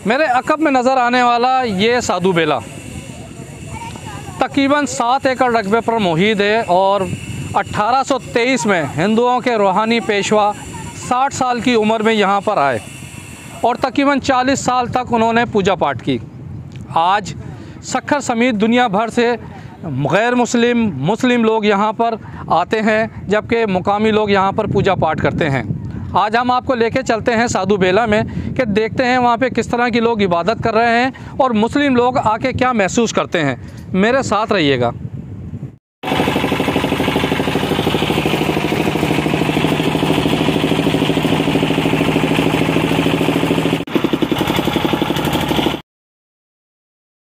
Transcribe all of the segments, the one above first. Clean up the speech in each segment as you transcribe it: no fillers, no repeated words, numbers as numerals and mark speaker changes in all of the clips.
Speaker 1: मेरे अकब में नज़र आने वाला ये साधु बेला तकरीबन 7 एकड़ रकबे पर मुहित है और 1823 में हिंदुओं के रूहानी पेशवा 60 साल की उम्र में यहाँ पर आए और तकरीबन 40 साल तक उन्होंने पूजा पाठ की। आज सक्खर समेत दुनिया भर से गैर मुस्लिम लोग यहाँ पर आते हैं, जबकि मुकामी लोग यहाँ पर पूजा पाठ करते हैं। आज हम आपको लेके चलते हैं साधु बेला में कि देखते हैं वहाँ पे किस तरह के लोग इबादत कर रहे हैं और मुस्लिम लोग आके क्या महसूस करते हैं। मेरे साथ रहिएगा।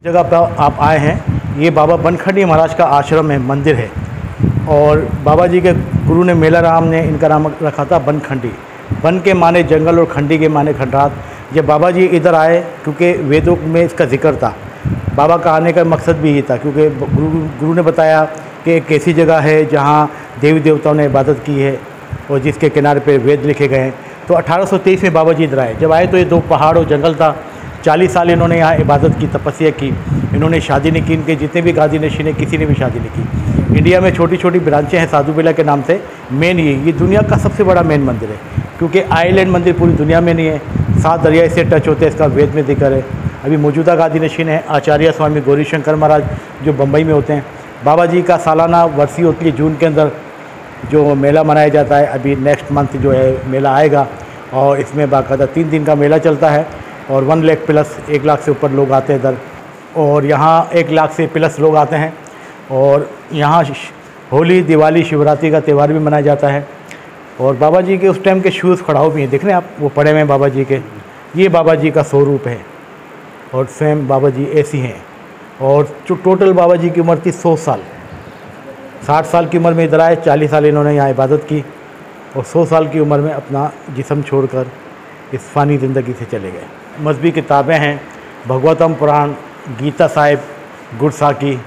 Speaker 2: जगह पर आप आए हैं, ये बाबा बनखंडी महाराज का आश्रम है, मंदिर है। और बाबा जी के गुरु ने मेला राम ने इनका नाम रखा था बनखंडी। बन के माने जंगल और खंडी के माने खंडात। जब बाबा जी इधर आए, क्योंकि वेदों में इसका जिक्र था, बाबा का आने का मकसद भी ये था, क्योंकि गुरु ने बताया कि एक ऐसी जगह है जहाँ देवी देवताओं ने इबादत की है और जिसके किनारे पे वेद लिखे गए हैं। तो 1823 में बाबा जी इधर आए। जब आए तो ये 2 पहाड़ और जंगल था। 40 साल इन्होंने यहाँ इबादत की, तपस्या की। इन्होंने शादी नहीं की, इनके जितने भी गाजी नशीन हैं किसी ने भी शादी नहीं की। इंडिया में छोटी छोटी ब्रांचें हैं साधु बेला के नाम से। मेन ये दुनिया का सबसे बड़ा मेन मंदिर है, क्योंकि आइलैंड मंदिर पूरी दुनिया में नहीं है। 7 दरिया से टच होते हैं, इसका वेद में जिक्र है। अभी मौजूदा गादी नशीन है आचार्य स्वामी गौरी शंकर महाराज, जो बम्बई में होते हैं। बाबा जी का सालाना वर्सी होती है जून के अंदर, जो मेला मनाया जाता है। अभी नेक्स्ट मंथ जो है मेला आएगा और इसमें बाकायदा 3 दिन का मेला चलता है और 1 लाख प्लस 1 लाख से ऊपर लोग आते हैं इधर। और यहाँ 1 लाख से प्लस लोग आते हैं। और यहाँ होली, दिवाली, शिवरात्रि का त्यौहार भी मनाया जाता है। और बाबा जी के उस टाइम के शूज़ खड़ाऊ भी हैं, देख रहे हैं आप, वो पड़े हुए हैं बाबा जी के। ये बाबा जी का स्वरूप है और स्वयं बाबा जी ऐसी हैं। और जो टोटल बाबा जी की उम्र थी 100 साल। 60 साल की उम्र में इधर आए, 40 साल इन्होंने यहाँ इबादत की और 100 साल की उम्र में अपना जिस्म छोड़कर इस फ़ानी ज़िंदगी से चले गए। मजहबी किताबें हैं, भगवतम पुराण, गीता साहिब, गुरसाकी।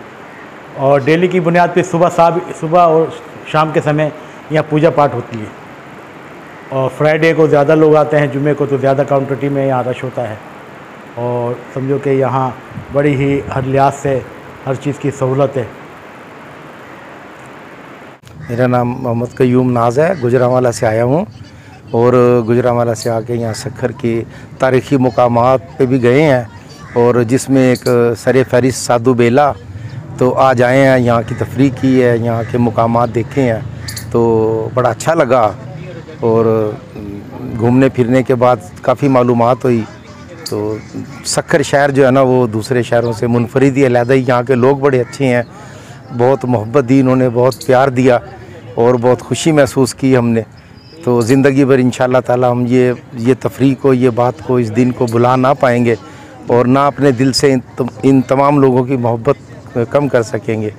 Speaker 2: और डेली की बुनियाद पे सुबह और शाम के समय यहाँ पूजा पाठ होती है। और फ्राइडे को ज़्यादा लोग आते हैं, जुमे को तो ज़्यादा काउंटर में यहाँ रश होता है। और समझो कि यहाँ बड़ी ही हर लिहाज से हर चीज़ की सहूलत है।
Speaker 3: मेरा नाम मोहम्मद कयूम नाज है, गुजरांवाला से आया हूँ। और गुजरांवाला से आके यहाँ सक्खर के तारीख़ी मुकामात पे भी गए हैं, और जिसमें एक सरे फहरिस्त साधु बेला। तो आज आए हैं, यहाँ की तफरीह की है, यहाँ के मुकामात देखे हैं, तो बड़ा अच्छा लगा। और घूमने फिरने के बाद काफ़ी मालूमात हुई। तो सक्खर शहर जो है ना, वो दूसरे शहरों से मुनफरिद ही अलहदा ही। यहाँ के लोग बड़े अच्छे हैं, बहुत मोहब्बत दी इन्होंने, बहुत प्यार दिया और बहुत खुशी महसूस की हमने। तो ज़िंदगी भर इंशाअल्लाह ताला हम ये तफरीह को, ये बात को, इस दिन को भुला ना पाएंगे और ना अपने दिल से इन तमाम लोगों की मोहब्बत कम कर सकेंगे।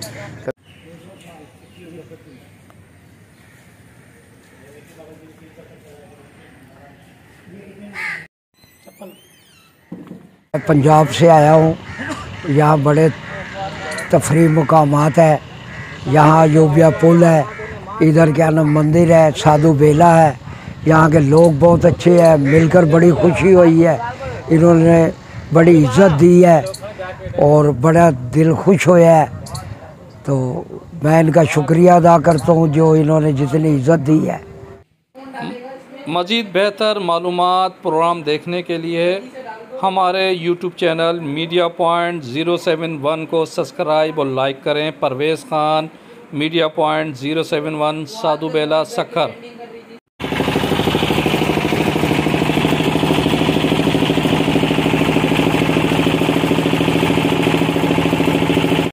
Speaker 4: पंजाब से आया हूँ। यहाँ बड़े तफरीह मुकामात है। यहाँ अयोध्या पुल है, इधर क्या नाम मंदिर है, साधु बेला है। यहाँ के लोग बहुत अच्छे हैं, मिलकर बड़ी खुशी हुई है। इन्होंने बड़ी इज्जत दी है और बड़ा दिल खुश होया है। तो मैं इनका शुक्रिया अदा करता हूँ जो इन्होंने जितनी इज्जत दी है।
Speaker 1: मज़ीद बेहतर मालूमात प्रोग्राम देखने के लिए हमारे YouTube चैनल मीडिया पॉइंट 071 को सब्सक्राइब और लाइक करें। परवेज़ ख़ान, मीडिया पॉइंट 071, साधु बेला, सक्खर।